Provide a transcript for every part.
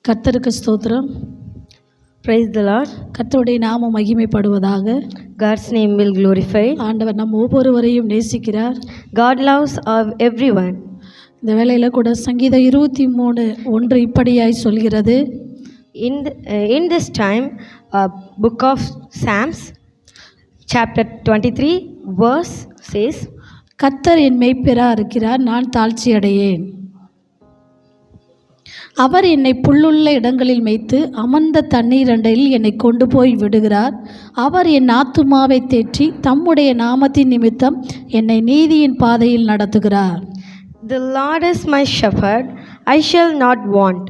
கர்த்தருக்கு ஸ்தோத்திரம். Praise the Lord. கர்த்தருடைய நாமம் மகிமைப்படுவதாக. God's name will glorify. ஆண்டவர் நம் ஒவ்வொருவரையும் நேசிக்கிறார். God loves everyone. இந்த வேளையில் கூட சங்கீதம் 23:1 இப்படியாய் சொல்கிறது. In this time, book of Psalms, chapter 23, verse says, கர்த்தர் என் மேய்ப்பராக இருக்கிறார், நான் தாழ்ச்சி அடையேன். அவர் என்னை புல்லுள்ள இடங்களில் மேய்த்து அமர்ந்த தண்ணீர் அண்டையில் என்னை கொண்டு போய் விடுகிறார். அவர் என் ஆத்துமாவை தேற்றி தம்முடைய நாமத்தின் நிமித்தம் என்னை நீதியின் பாதையில் நடத்துகிறார். The Lord is my shepherd, I shall not want.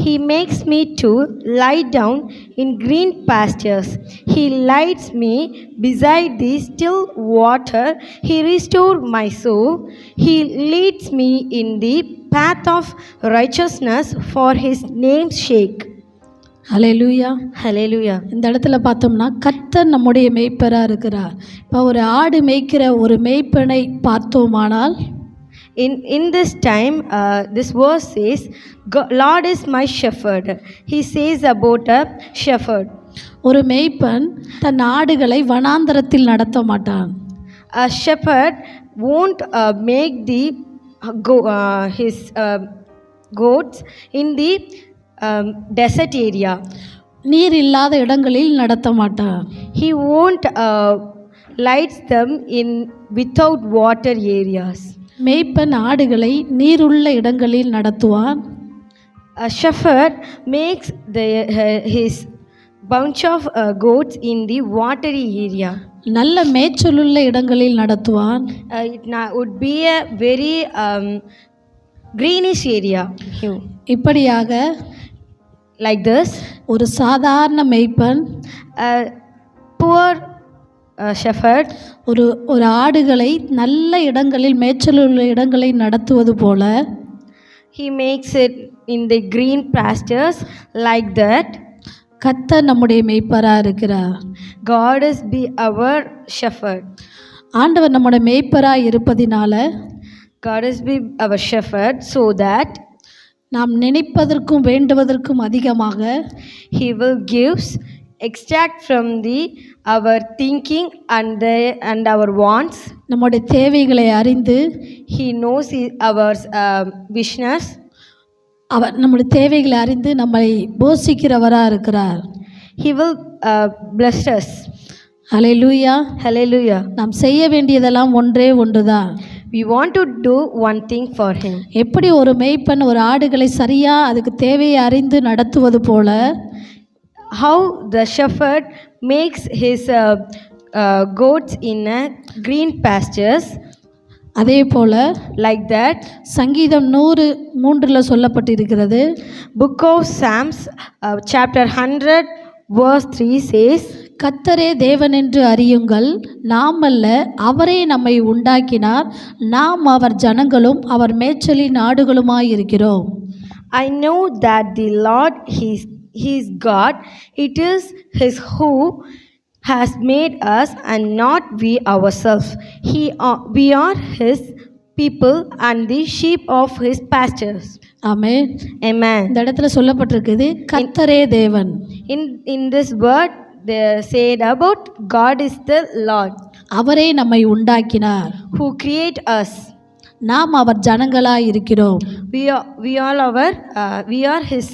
He makes me to lie down in green pastures. He leads me beside the still water. He restores my soul. He leads me in the path of righteousness for his name's sake. Hallelujah. Hallelujah. இந்த இடத்துல பார்த்தோம்னா கர்த்தர் நம்முடைய மேய்ப்பராக இருக்கிறார். இப்போ ஒரு ஆடு மேய்க்கிற ஒரு மேய்ப்பனை பார்த்தோமானால், In this time, this verse says, Lord is my shepherd. He says about a shepherd. ஒரு மேய்ப்பன் தன் ஆடுகளை வனாந்தரத்தில் நடத்த மாட்டான். A shepherd won't make his goats in the desert area. நீர் இல்லாத இடங்களில் நடத்த மாட்டான். He won't lead them in without water areas. மேய்ப்பன் ஆடுகளை நீருள்ள இடங்களில் நடத்துவான். A shepherd makes his bunch of goats in the watery area. நல்ல மேய்ச்சலுள்ள இடங்களில் நடத்துவான். It would be a very greenish area. இப்படியாக Like this, ஒரு சாதாரண மேய்ப்பன் a poor shepherd ஒரு ஆடுகளை நல்ல இடங்களில் மேய்ச்சலுள்ள இடங்களை நடத்துவது போல, he makes it in the green pastures. Like that, கர்த்தர் நம்முடைய மேய்ப்பராக இருக்கிறார். God is our shepherd. ஆண்டவர் நம்முடைய மேய்ப்பராக இருப்பதினால God is our shepherd, so that நாம் நினைப்பதற்கும் வேண்டுவதற்கும் அதிகமாக he will gives extract from our thinking and our wants. நம்முடைய தேவைகளை அறிந்து He knows our wishes. அவர் நம்முடைய தேவைகளை அறிந்து நம்மை போஷிக்கிறவராக இருக்கிறார். He will bless us. Hallelujah. Hallelujah. நாம் செய்ய வேண்டியதெல்லாம் ஒன்றே ஒன்றுதான். We want to do one thing for him. எப்படி ஒரு மேய்ப்பன் ஒரு ஆடுகளை சரியாக அதுக்கு தேவையை அறிந்து நடத்துவது போல, how the shepherd makes his goats in green pastures, அதே போல like that, சங்கீதம் 103 சொல்லப்பட்டிருக்கிறது. book of Psalms, chapter 100, verse 3 says, கர்த்தரே தேவன் என்று அறியுங்கள், நாம் அல்ல, அவரே நம்மை உண்டாக்கினார், நாம் அவர் ஜனங்களும் அவர் மேய்ச்சலின் ஆடுகளுமாயிருக்கிறோம். I know that the Lord He is God. It is His who has made us and not we ourselves. We are His people and the sheep of His pastures. Amen. Amen. இந்த இடத்துல சொல்லப்பட்டிருக்குது கர்த்தரே தேவன். In this word they said about God is the Lord. அவரே நம்மை உண்டாக்கினார். Who create us. நாம் அவர் ஜனங்களாய் இருக்கிறோம். We are His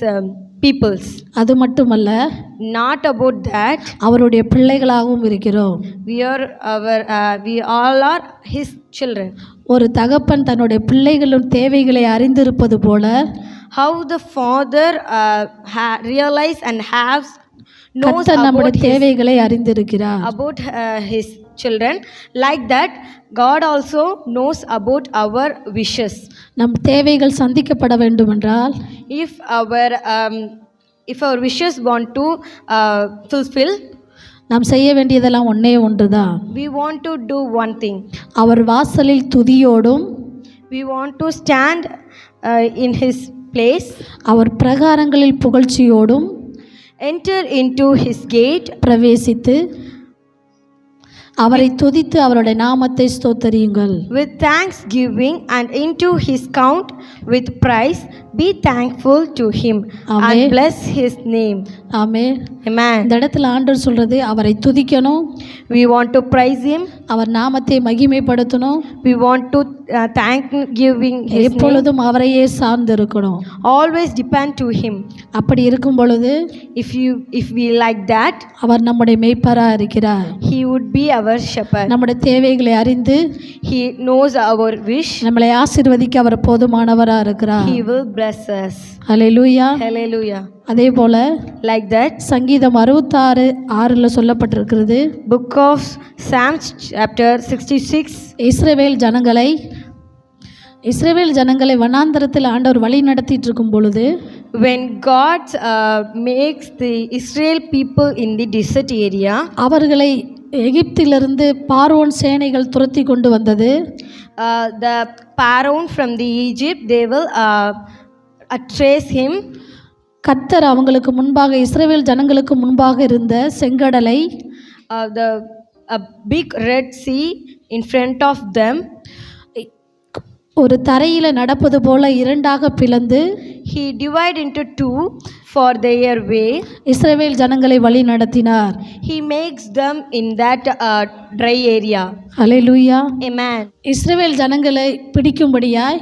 peoples. அது மட்டுமல்ல, Not about that, அவருடைய பிள்ளைகளாகவும் இருக்கிறோம். we all are His children. ஒரு தகப்பன் தன்னுடைய பிள்ளைகளின் தேவைகளை அறிந்திருப்பது போல, How the father realize and knows கர்த்தர் நம்முடைய தேவைகளை அறிந்திருக்கிறார். about his children. Like that, God also knows about our wishes. நம் தேவைகள் சந்திக்கப்பட வேண்டுமென்றால், if our wishes want to fulfill, நாம் செய்ய வேண்டியதெல்லாம் ஒன்றே ஒன்றுதான். we want to do one thing. அவர் வாசலில் துதியோடும், We want to stand in His place. Our பிரகாரங்களில் புகழ்ச்சியோடும் Enter into His gate. பிரவேசித்து அவரை துதித்து அவருடைய நாமத்தை ஸ்தோத்தரியுங்கள். with thanksgiving and into his count with praise. Be thankful to him Amen. and bless his name. Amen. Amen. இந்த இடத்துல ஆண்டவர் சொல்றது அவரை துதிக்கணும், We want to praise him. அவர் நாமத்தை மகிமைப்படுத்தணும், We want to thank giving his name. எப்பொழுதும் அவரையே சார்ந்து இருக்கணும். Always depend to him. அப்படி இருக்கும் பொழுது If we like that, அவர் நம்முடைய மேய்ப்பராக இருக்கிறார். he would be our shepherd. நம்முடைய தேவைகளை அறிந்து He knows our wish. நம்மளை ஆசீர்வதிக்க அவர் போதுமானவராக இருக்கிறார். He will bless us. Hallelujah. Hallelujah. அதே போல Like that, சங்கீதம் 66:6 சொல்லப்பட்டிருக்கிறது. book of Psalms chapter 66. இஸ்ரவேல் ஜனங்களை வனாந்தரத்தில் ஆண்டவர் வழி நடத்திட்டு இருக்கும் பொழுது, When God makes the Israel people in the desert area, அவர்களை எகிப்திலிருந்து பார்வோன் சேனைகள் துரத்தி கொண்டு வந்தது. the Pharaoh from the Egypt, they will trace him. கர்த்தர் அவங்களுக்கு முன்பாக இஸ்ரவேல் ஜனங்களுக்கு முன்பாக இருந்த செங்கடலை, A big Red Sea in front of them, ஒரு தரையில நடப்பது போல இரண்டாக பிளந்து he divided into two for their way. இஸ்ரவேல் ஜனங்களை வழி நடத்தினார். He makes them in that dry area. Hallelujah. Amen. இஸ்ரவேல் ஜனங்களை பிடிக்கும்படியாய்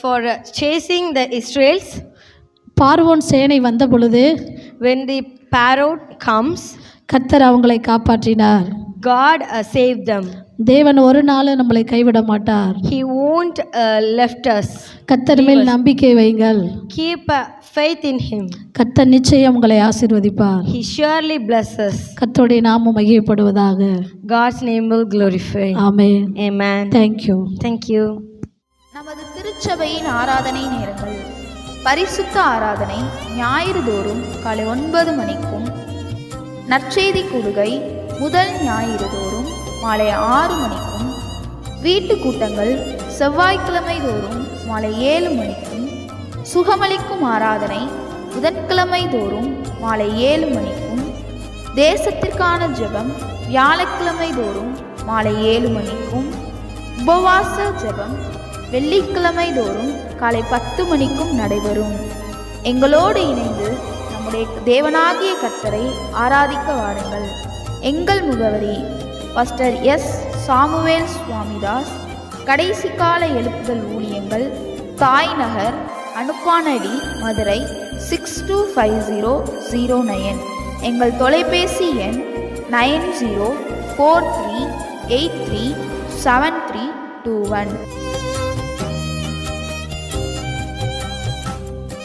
For chasing the Israels, பார்வோன் சேனை வந்த பொழுது when the Pharaoh comes, கர்த்தர் அவங்களை காப்பாற்றினார். God saved them. தேவன் ஒரு நாளும் நம்மளை கைவிட மாட்டார். He won't left us. கர்த்தர் மேல் நம்பிக்கை வையுங்கள். Keep faith in him. கர்த்தர் நிச்சயம் உங்களை ஆசீர்வதிப்பார். He surely blesses. கர்த்தருடைய நாமம் மகிமைப்படுவதாக. God's name will glorify. Amen. Amen. Thank you. Thank you. நமது திருச்சபையின் ஆராதனை நேரங்கள்: பரிசுத்த ஆராதனை ஞாயிறு தோறும் காலை 9 மணிக்கும், நற்செய்தி கூடுகை முதல் ஞாயிறு தோறும் மாலை 6 மணிக்கும், வீட்டு கூட்டங்கள் செவ்வாய்க்கிழமை தோறும் மாலை 7 மணிக்கும், சுகமளிக்கும் ஆராதனை புதன்கிழமை தோறும் மாலை 7 மணிக்கும், தேசத்திற்கான ஜெபம் வியாழக்கிழமை தோறும் மாலை 7 மணிக்கும், உபவாச ஜெபம் வெள்ளிக்கிழமை தோறும் காலை 10 மணிக்கும் நடைபெறும். எங்களோடு இணைந்து நம்முடைய தேவனாகிய கர்த்தரை ஆராதிக்க வாருங்கள். எங்கள் முகவரி: பாஸ்டர் எஸ். சாமுவேல் சுவாமிதாஸ், கடைசி கால எழுப்புதல் ஊழியங்கள், தாய் நகர், அனுப்பானடி, மதுரை 625009. எங்கள் தொலைபேசி எண் 9043837321.